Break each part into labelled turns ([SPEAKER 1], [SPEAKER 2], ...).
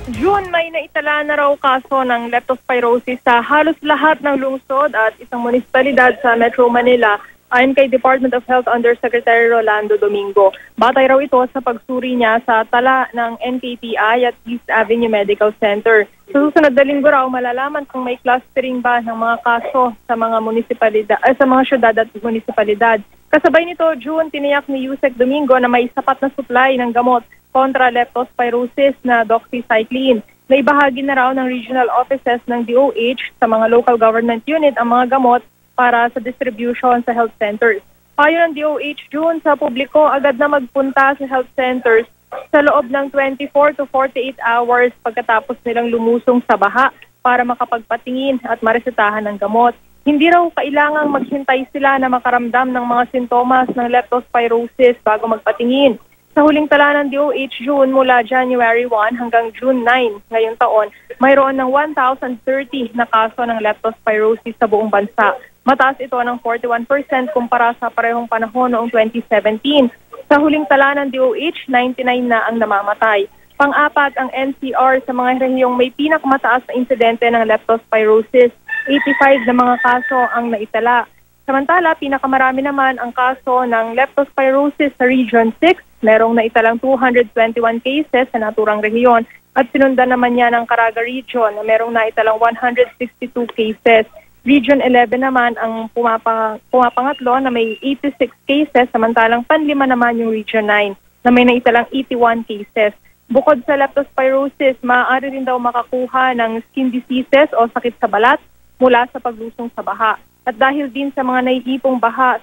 [SPEAKER 1] June, may naitala na raw kaso ng leptospirosis sa halos lahat ng lungsod at isang munisipalidad sa Metro Manila ayon kay Department of Health Undersecretary Rolando Domingo. Batay raw ito sa pagsuri niya sa tala ng NKTI at East Avenue Medical Center. Sa susunod na linggo raw, malalaman kung may clustering ba ng mga kaso sa mga munisipalidad, sa mga syudad at munisipalidad. Kasabay nito, June, tiniyak ni Yusek Domingo na may sapat na supply ng gamot kontra leptospirosis na doxycycline. Naibahagi na raw ng regional offices ng DOH sa mga local government unit ang mga gamot para sa distribution sa health centers. Payo ng DOH, June, sa publiko agad na magpunta sa health centers sa loob ng 24 to 48 hours pagkatapos nilang lumusong sa baha para makapagpatingin at maresetahan ng gamot. Hindi raw kailangang maghintay sila na makaramdam ng mga sintomas ng leptospirosis bago magpatingin. Sa huling tala ng DOH, June, mula January 1 hanggang June 9 ngayong taon, mayroon ng 1,030 na kaso ng leptospirosis sa buong bansa. Mataas ito ng 41% kumpara sa parehong panahon noong 2017. Sa huling tala ng DOH, 99 na ang namamatay. Pang-apat ang NCR sa mga rehiyong may pinakamataas na insidente ng leptospirosis. 85 na mga kaso ang naitala. Samantala, pinakamarami naman ang kaso ng leptospirosis sa Region 6. Merong naitalang 221 cases sa naturang rehiyon at sinundan naman niya ng Caraga Region na merong naitalang 162 cases. Region 11 naman ang pumapangatlo na may 86 cases, samantalang panlima naman yung Region 9 na may naitalang 81 cases. Bukod sa leptospirosis, maaari rin daw makakuha ng skin diseases o sakit sa balat mula sa paglusong sa baha. At dahil din sa mga naiipong baha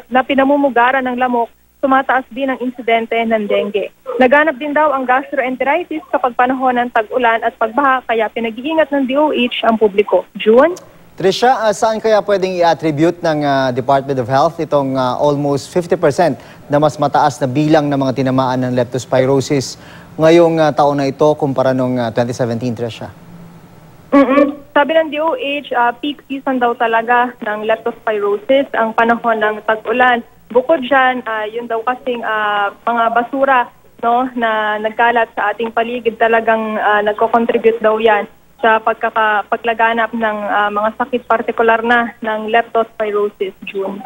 [SPEAKER 1] na pinamumugaran ng lamok, tumataas din ang insidente ng dengue. Naganap din daw ang gastroenteritis kapag panahon ng tag-ulan at pagbaha, kaya pinag-iingat ng DOH ang publiko. June?
[SPEAKER 2] Trisha, saan kaya pwedeng i-attribute ng Department of Health itong almost 50% na mas mataas na bilang ng mga tinamaan ng leptospirosis ngayong taon na ito kumpara noong 2017, Trisha?
[SPEAKER 1] Sabi ng DOH, peak season daw talaga ng leptospirosis ang panahon ng tag-ulan. Bukod dyan, yun daw kasing mga basura no, na nagkalat sa ating paligid talagang nagko-contribute daw yan sa paglaganap ng mga sakit partikular na ng leptospirosis, June.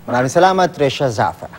[SPEAKER 2] Maraming salamat, Trisha Zafra.